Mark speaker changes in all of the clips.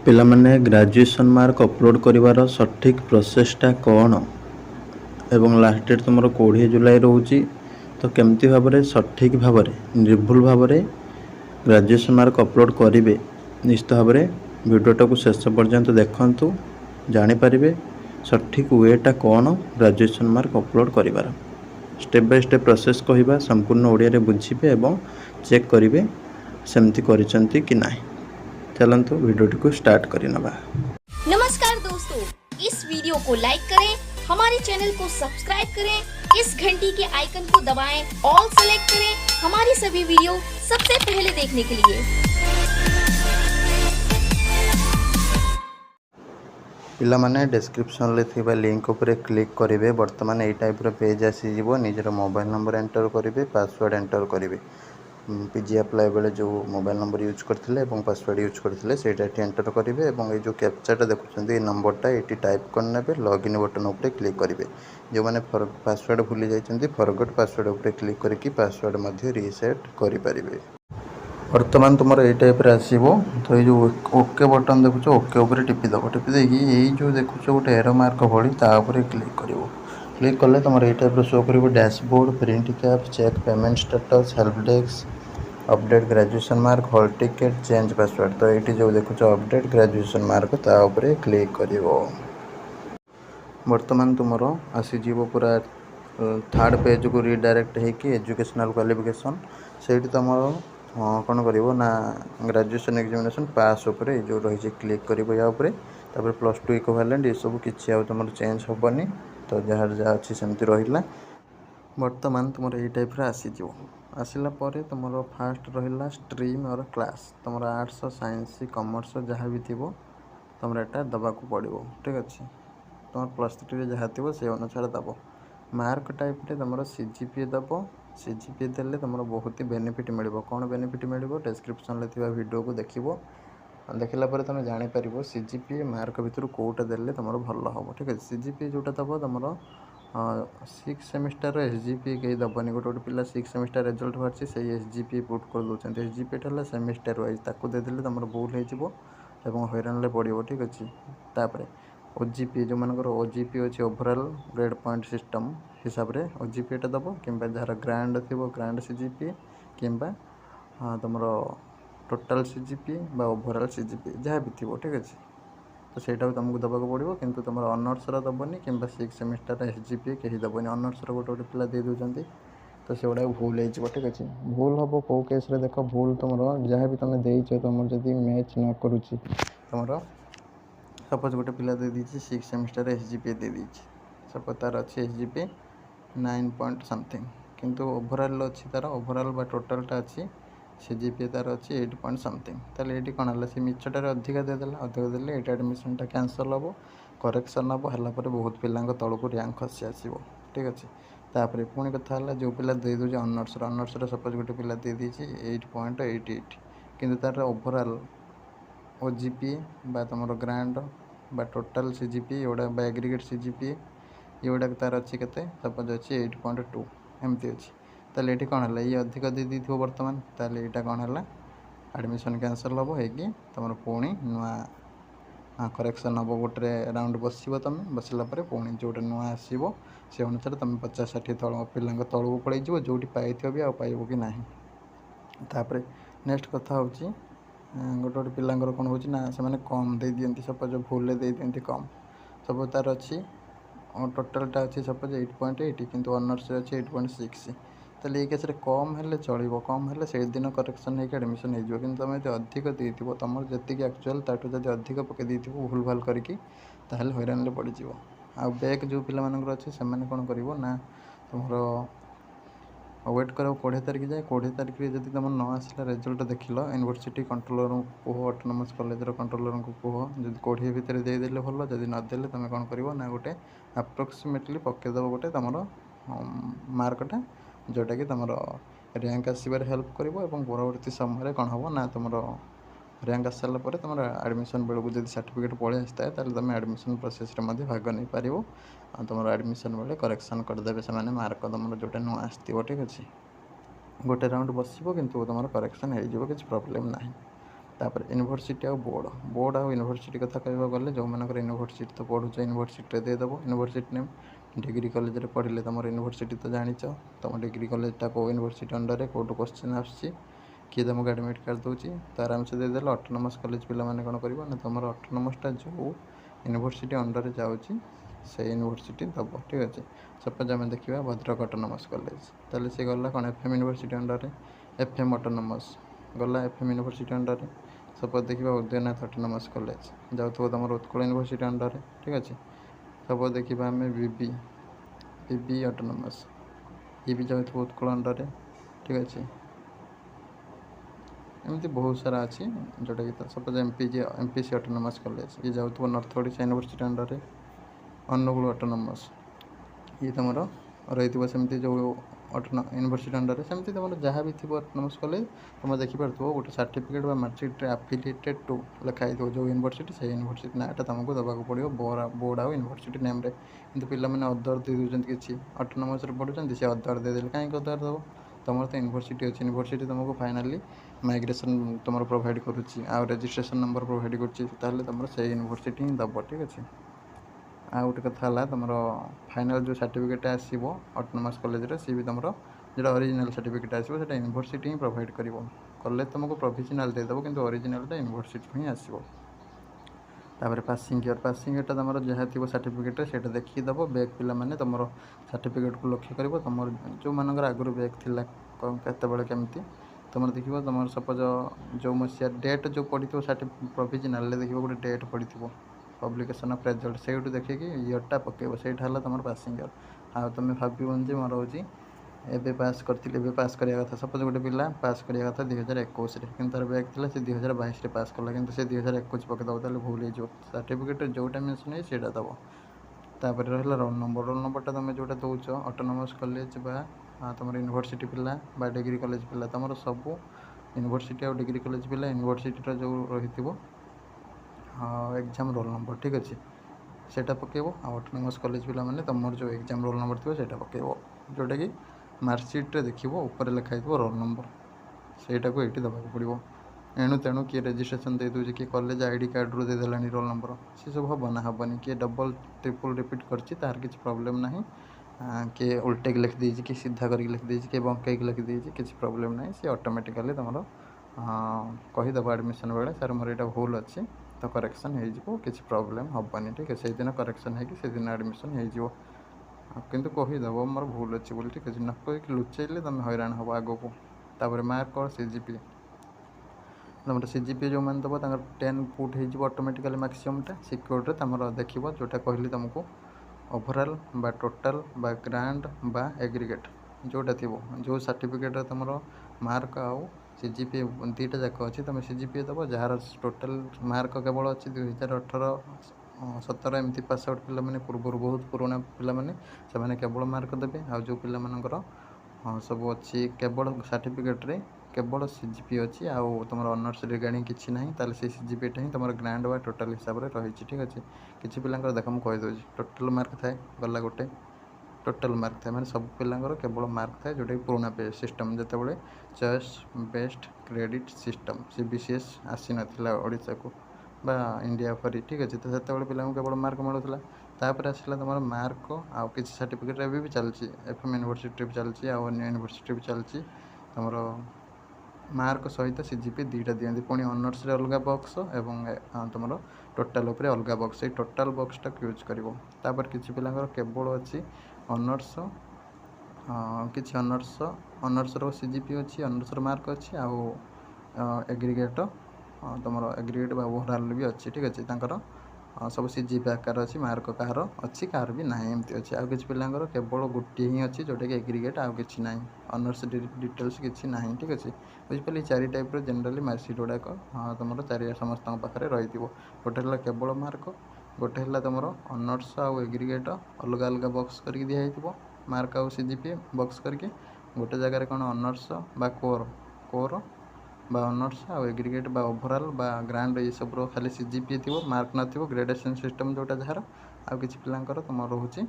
Speaker 1: ପିଲାମାନେ graduation mark upload କରିବାର ସଠିକ୍ ପ୍ରୋସେସଟା କ'ଣ ଏବଂ ଲାଷ୍ଟ ଡେଟ୍ ତୁମର 20 ଜୁଲାଇ ରହୁଛି। ତ କେମିତି ଭାବରେ ସଠିକ୍ ଭାବରେ ନିର୍ଭୁଲ ଭାବରେ ଗ୍ରାଜୁଏସନ୍ ମାର୍କ ଅପଲୋଡ଼ କରିବେ, ନିଶ୍ଚିତ ଭାବରେ ଭିଡ଼ିଓଟାକୁ ଶେଷ ପର୍ଯ୍ୟନ୍ତ ଦେଖନ୍ତୁ, ଜାଣିପାରିବେ ସଠିକ୍ ୱେଟା କ'ଣ ଗ୍ରାଜୁଏସନ୍ ମାର୍କ ଅପଲୋଡ଼ କରିବାର। ଷ୍ଟେପ୍ ବାଇ ଷ୍ଟେପ୍ ପ୍ରୋସେସ୍ କହିବା, ସମ୍ପୂର୍ଣ୍ଣ ଓଡ଼ିଆରେ ବୁଝିବେ ଏବଂ ଚେକ୍ କରିବେ ସେମିତି କରିଛନ୍ତି कि नहीं। चलନ୍ତୁ वीडियो को स्टार्ट करना।
Speaker 2: नमस्कार दोस्तों, इस वीडियो को लाइक करें, हमारे चैनल को सब्सक्राइब करें, इस घंटी के आइकन को दबाएं, ऑल सेलेक्ट करें हमारी सभी वीडियो सबसे पहले देखने के लिए।
Speaker 1: पिला माने डिस्क्रिप्शन ले थिबा लिंक ऊपर क्लिक करेंगे। वर्तमान यही टाइप पेज आसीज, निजर मोबाइल नंबर एंटर करेंगे, पासवर्ड एंटर करेंगे। पीजी अप्लाई बेले जो मोबाइल नंबर यूज करते पासवर्ड यूज करते से एंटर करेंगे और ये जो कैप्चाटा देखुं ये नंबरटा ये टाइप करने लॉगिन बटन उपर क्लिक करेंगे। जो मैंने पासवर्ड भूली जाइए फॉरगेट पासवर्ड उपर क्लिक करके पासवर्ड रिसेट करेंगे। वर्तमान तुम ये टाइप आसो, तो ये जो ओके बटन देखुच ओके उपर टिपिदेव। टिपिदे जो देखुच गोटे एरो मार्क भली क्लिक कर क्लिक कले तुम ये टाइप शो कर dashboard, print cap, cheque payment status, help desk, update graduation mark, hall ticket, change password. तो ये जो देखुच अपडेट ग्रेजुएशन मार्क ताऊपर क्लिक कर। वर्तमान तुम आसीज पूरा थर्ड पेज को रिडायरेक्ट होगी एजुकेशनल क्वालिफिकेशन। से तुम कौन कर ग्रेजुएशन एग्जामिनेशन पास उपर जो रही क्लिक कर या प्लस टू इक्विवेलेंट ये सब किसी तुम चेंज हेनी। तो जहाँ जहाँ अच्छी सेमती रहा। वर्तमान तुम ये टाइप आसीज। आसला तुम फास्ट रहा स्ट्रीम और क्लास, तुम आर्ट्स, साइंस, कॉमर्स जहाँ भी थी तुम यहाँ दबाक पड़ो। ठीक अच्छे, तुम प्लस थ्री जहाँ थी से अनुसार दब। मार्क टाइप तुम सीजीपीए दब। सीजीपीए देले तुम बहुत ही बेनिफिट मिल। कौन बेनिफिट मिल? डिस्क्रिप्शन में वीडियो को देखो, देखला तुम जापर सीजीपीए मार्क भितर कौटा देले तुम भल हम। ठीक है, सीजीपीए जोटा दब तुम 6 सेमिस्टर एसजीपीए कहीं दबनी। गोटे गोटे पिला 6 सेमिस्टर रिजल्ट बाहर से एसजीपीए पुट कर दूसरे। एसजीपीए है सेमिस्टर वाइज, ताकू देदेले तुम भूल हो हैरान पड़ो। ठीक अच्छे, तापर ओजीपी जो मानकर ओजीपी अच्छे ओभरऑल ग्रेड पॉइंट सिस्टम हिसाब से ओजीपीटा दब कि जार ग्रांड थी ग्रांड सीजीपीए कि तुम टोटाल सीजीपीए बा ओभरऑल सीजीपीए जहाँ भी थी। ठीक अच्छे, तो सहीटा तुमको दबाक पड़ो, किंतु तुम ऑनर्स दबनी कि 6 सेमिस्टर एसजीपीए कहीं दबनी। ऑनर्स गोटे गोटे पिला दे दूसरी, तो से गुड़ा भूल हो। ठीक अच्छे, भूल हम कौ केस देख भूल तुम जहाँ भी तुम देच तुम जब मैच न करुच्ची तुम सपोज गोटे पिला दे दी 6 सेमिस्टर एसजीपीए दे दी, सपोज तार अच्छे एसजीपीए 9 पॉइंट समथिंग, किंतु ओभरऑल अच्छी तार ओभरऑल बा टोटालटा अच्छी सीजीपीए तार अच्छी 8 पॉइंट समथिंग। ताले ये कौन है, सी मिछटार अधिका देदेला, अधिक देले ये एडमिशनटा कैंसल हम, करेक्शन हम है बहुत पिला तौक रैंक खसी आसो। ठीक अच्छे, तापर पुणी कथा है जो पिला दे दूचे ऑनर्स सपोज गोटे पिला दे दी 8.88, किंतु तार ओभरऑल ओजीपीए बा तुम ग्रांड बा टोटाल सीजीपीए योड़ा बा एग्रीगेट सीजीपीए योड़ा तार अच्छी के सपोज अच्छी 8.2 एमती अच्छी। ताले ये कौन है, ये अधिक दे दी वर्तमान, ताले यहाँ कौन है एडमिशन कैंसल हम हो तुम पुणी नुआ करेक्शन हम गोटे राउंड बस तुम बसला पुणी जो नुआ आसो से अनुसार तुम 50-60 तल पिला तौक पड़े जो पाई भी आइब कि ना। तापर नेक्स्ट कथा हूँ गोटे गोटे पिला कौन हो से कम दे दिखती, सपोज भूल दे दिखती कम। सपोज तार अच्छी टोटालटा अच्छी सपोज 8.8 किंतु ऑनर्स अच्छी 8.6, तो ये केस कम है चलो, कम है से दिन करेक्शन होकर एडमिशन हो। कि तुम जो अधिक देव तुम जी एक्चुअल ताठू जब अधिक पकई दी भूल भाल करके हैरान पड़ज। आ बैक जो पिला अच्छे से कौन कर तुम वेट कर 20 तारीख जाए। 20 तारीख जब तुम न आसला रिजल्ट देख यूनिवर्सिटी कंट्रोलर को कह, ऑटोनोमस कॉलेज कंट्रोलर को कह, जब 20 भितर देदेले भल, जब नदेले तुम कौन कर गोटे अप्रोक्सीमेटली पकईदेव गोटे तुम मार्कटा जोटा कि तुम रैंक आसबार हेल्प कर। परवर्ती समय कौन हम ना तुम रैंक आस सारापर तुम एडमिशन बेलू जब सर्टिफिकेट पलि आसता है तुम एडमिशन प्रोसेस भाग नहीं पार। तुम एडमिशन बेले करेक्शन करदे से मार्क तुम जोटा नुआ आसो। ठीक अच्छे, गोटे राउंड बस किंतु तुम करेक्शन हो किसी प्रॉब्लम ना। तापर यूनिवर्सिटी आ बोर्ड बोर्ड आ यूनिवर्सिटी कथा कहवा गले जो मानकर यूनिवर्सिटी तो पढ़ुच यूनिवर्सिटी देदेव यूनिवर्सिटी नेम डिग्री कॉलेज रे पढ़ले तुम यूनिवर्सिटी तो जानिच तुम डिग्री कॉलेजटा को यूनिवर्सिटी अंडर कौटू क्वेश्चन आसुची किए तुमको एडमिट कार्ड दूसरी तो आराम से देदेल ऑटोनोमस कॉलेज पिला माने कौन कर तुम ऑटोनोमसटा जो यूनिवर्सिटी अंडर जाऊँगी से यूनिवर्सिटी दब ठीक अच्छे। सपोज आम देखा भद्रक ऑटोनोमस कॉलेज ताले से गला कौन FM university under FM autonomous गला एफएम यूनिवर्सिटी अंडर। सपोज देखा उदयनाथ ऑटोनोमस कॉलेज जाऊँ तुम उत्कल यूनिवर्सिटी अंडर ठीक अच्छे। सपोज देखा आम बीबी बीबी ऑटोनोमस ये भी जाऊँ उत्कल अंडर ठीक अच्छे। एमती बहुत सारा अच्छी जोटा कि सपोज एमपीसी ऑटोनोमस कॉलेज ये जाऊँ north Odisha university under Anugul autonomous ये तुम रही सेमती जो यूनिवर्सिटी अंडर सेमती तुम जहाँ भी थी ऑटोनोमस कॉलेज तुम देखिपार गोटे सर्टिफिकेट मार्कशीट एफिलिएटेड टू लिखाई जो यूनिवर्सिटी से यूनिवर्सिटी नाटा तुमको देवाक पड़ो बोर्ड आ यूनिवर्सिटी नेम रे किंतु पिला माने अदर दे दूसरी किसी ऑटोनोमस पढ़ुं से अदर देदेले कहीं अदर दब तुम तो यूनिवर्सिटी अच्छी यूनिवर्सिटी तुमको फाइनाली माइग्रेशन तुम प्रोवाइड करुच्ची आ रजिस्ट्रेशन नंबर प्रोवाइड कर तुम से यूनिवर्सिटी ही दब ठीक अच्छे। आ गोटे कथा तुम फाइनाल जो सर्टिफिकेट आसो ऑटोनोमस कॉलेज रे सी भी तुम जो ओरिजिनल सर्टिफिकेट आसो यूनिवर्सिटी ही प्रोवाइड कर कॉलेज तुमको प्रोविजनल देदेव कि ओरिजिनलटा यूनिवर्सिटी ही आसो। तापर पासिंग ईयर तुम जहाँ थी सर्टिफिकेट से देखिए दब बैक पिला माने तुम सर्टिफिकेट को लक्ष्य कर तुम जो मानकर आगुरी बैक थी केतबले केमती तुम देख तुम सपोज जो मसीहा डेट जो पड़ी प्रोविजनल देखिए गोटे डेट पड़ी पब्लिकेशन ऑफ रिजल्ट से देखिए इयरटा पकेब से तुम पासिंग ईयर आ तुम भावन जे मोर हो एवं पास करें पास करा कथा सपोज गोटे पिला पास करा कथा 2021 कि तार बैक थी से 2022 पास कला कि से 2021 पकईदेव तो भूल हो सर्टिफिकेट जोटा मेंशन है सीटा दब। तापर रहा रोल नंबरटा तुम जोटा दौच ऑटोनोमस कॉलेज तुम यूनिवर्सिटी पिला डिग्री कॉलेज पिला तुम सब यूनिवर्सिटी और डिग्री कॉलेज पिला यूनिवर्सिटी जो रही एग्जाम रोल नंबर ठीक अच्छे सेटा पकेब ऑटोनोमस कॉलेज पिला माने तुम जो एग्जाम रोल नंबर थी सेटा पकेब जोटा कि मार्कशीट देखिए ऊपर लिखाई रोल नंबर सेटा को ये दबाक पड़ो एणु तेणु किए रजिस्ट्रेशन दे दूसरी किए कॉलेज आईडी कार्ड रू देदेला रोल नंबर सी सब हम ना हेनी किए डबल ट्रिपल रिपीट करछि तार किसी प्रॉब्लम ना किए उल्टे लिख दीजिए कि सीधा करके लिख दीजिए कि बंकई लिख दीजिए किसी प्रॉब्लम ना सी ऑटोमेटिकली तुम कहीदेव एडमिशन बेले सर मोर यहाँ भूल अच्छी तो करेक्शन हो किसी प्रॉब्लम हेनी ठीक है से दिन करेक्शन होदिन एडमिशन हो किंतु कहीदेव मोर भूल अच्छी बोली ठीक अच्छे न कही लुचेले तुम हैरान हम आग को। तापर मार्क और सीजीपी तुम सीजीपी जो मैंने दब 10 पुट हो ऑटोमेटिकली मैक्सिममटा सिक्योर्ड तुम देख जोटा कहली तुमको ओवरऑल बा टोटल बा ग्रांड बा एग्रीगेट जोटा थी जो सर्टिफिकेट तुम मार्क आउ सीजीपी दुईटा जाक अच्छी तुम सीजीपी दब जार टोटाल मार्क केवल अच्छी 2018-17 एमती पास आउट पिला माने पूर्व बहुत पुराना पिला माने से केवल मार्क देवे आ जो पिला मानकर सब अच्छी केवल सर्टिफिकेट रे केवल सीजीपी अच्छी आउ तुम ऑनर्स रिगार्डिंग किसी ना ताले से सीजीपीटा ही तुम ग्रांड बा टोटाल हिसाब से रही ठीक अच्छे। किसी पिला देख मुझे कहीदे टोटाल मार्क थाए गला गोटे टोटाल मार्क थाए मैंने सब पिलांकर केवल मार्क थाए जोटा पुराना पे सिस्टम जिते choice best credit system CBCS आसी नाला ओडिशा को बा इंडिया फरी ठीक अच्छे तो से पिला केवल मार्क मिलूला तापर आसला तुम मार्क आउ कि सर्टिफिकेट भी चलती एफएम यूनिवर्सिटी भी चलती आउ अन्य यूनिवर्सिटी भी चलती तुम मार्क सहित सीजीपी दुईटा दिखती पुणी ऑनर्स रे अलग बॉक्स एवं तुम टोटाल उपर अलग बॉक्स टोटाल बॉक्सटा यूज कर किसी पिलांकर केवल अच्छी ऑनर्स किसी ऑनर्स रो सीजीपी अच्छी ऑनर्स मार्क अच्छी आउ एग्रीगेट तुम एग्रीगेट ओवरऑल भी अच्छी ठीक अच्छे सब सीजीपी आकार अच्छी मार्क कहार अच्छी कहार भी ना एमती अच्छी आउ किसी पिलांकर केवल गोटे ही अच्छी जोटा कि एग्रीगेट आउ कि ना ऑनर्स डिटेल्स किसी ना ठीक अच्छे बुझिपारे 4 टाइप जनरली मार्कशीट गुड़ाक तुम चार समस्त पाखे रही गोटे है केवल मार्क गोटे है तुम ऑनर्स आउ एग्रीगेट अलग अलग बॉक्स करके दिखाई मार्क आउ सीजीपी बॉक्स करके गोटे जगार कौन ऑनर्स बा कोर बा ऑनर्स आउ एग्रीगेट बा ओवरऑल बा ग्रांड ये सब खाली सीजीपी थी मार्क न ग्रेडेशन सिस्टम जोटा जार आउ किसी पिलांकर तुम रोचे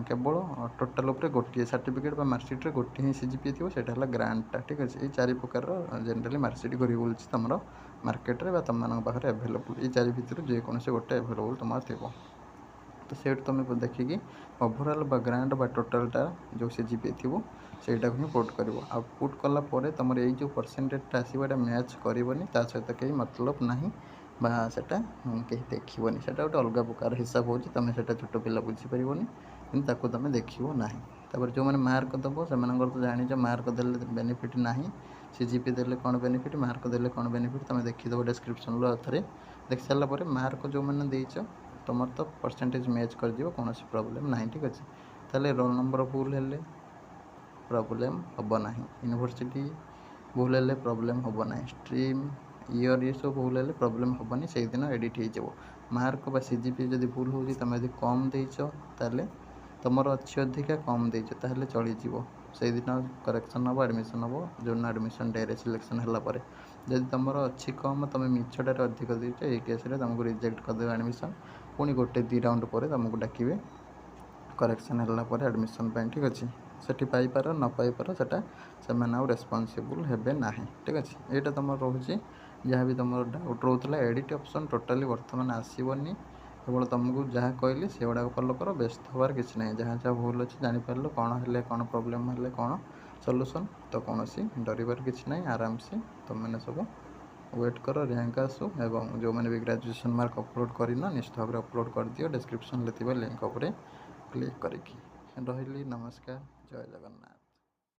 Speaker 1: केवल टोटाल उपर गोटे सर्टिफिकेट बा मार्कशीट गोटे ही सीजीपी थी से ग्रांडटा ठीक अच्छे ये 4 प्रकार जनरली मार्कशीट घूरी बुलूँ तुम मार्केट रे तुम पाखे एभेलेबल ये चारि भितर जेकोसी गोटे एभेलेबल तुम थो तो सेठ तुम देखिकी ओभरऑल बैकग्राउंड बा टोटालटा जो सीजीपी थी सेटा ही पुट कर पुट कलापर तुम ये परसेंटेज आसवा मैच करनी सहित कहीं मतलब ना बाटा कहीं देखनी से गोटे अलग प्रकार हिसाब हो तुम से छोट पिला बुझीपर कि तुम देखो ना जो मैंने मार्क दब से तो जान मार्क देले बेनिफिट ना सीजीपी देले कौन बेनिफिट मार्क देले कौन बेनिफिट तुम देखीद डिस्क्रिप्शन थे देख सारापर मार्क जो मैंने देच तुम तो परसेंटेज मैच कर कौन प्रॉब्लम ना ठीक अच्छे ताले रोल नंबर भूल है प्रॉब्लम हम ना यूनिवर्सिटी भूल है प्रॉब्लम हम ना स्ट्रीम ईयर ये सब भूल है प्रॉब्लम हेनी से दिन एडिट हो मार्क बा सीजीपी जब भूल हो तुम यदि कम देच ताले तुम अच्छी अधिका कम देच ताले चलीज से दिन करेक्शन हम एडमिशन हम जो एडमिशन डे सिलेक्शन है जदि तुम अच्छी कम तुम मिछटार अधिक देच ये केस तुमको रिजेक्ट करदे एडमिशन पुणी गोटे 2 राउंड पर तुमको डाकिबे करेक्शन है एडमिशन ठीक अच्छे सेठी पाइपार न पाइपार सेटा से रेस्पॉन्सिबल हेबे ना ठीक अच्छे यहाँ तुम रोचे जहाँ भी तुम डाउट रोला एडिट ऑप्शन टोटाली बर्तमान आसबनी केवल तुमको जहाँ कहली से गुड़ा फॉलो कर व्यस्त हबार किसी ना जहाँ जहाँ भूल अच्छे जापर कौन है कौन प्रोब्लेम है कौन सॉल्यूशन तो कौन डरबार किसी ना आराम से तुम मैंने सब वेट कर रैंक आसू एवं जो मैंने भी ग्रेजुएशन मार्क अपलोड करना निश्चित भाव अपलोड कर दियो डिस्क्रिप्शन लिंक उपर क्लिक करी रही नमस्कार जय जगन्नाथ।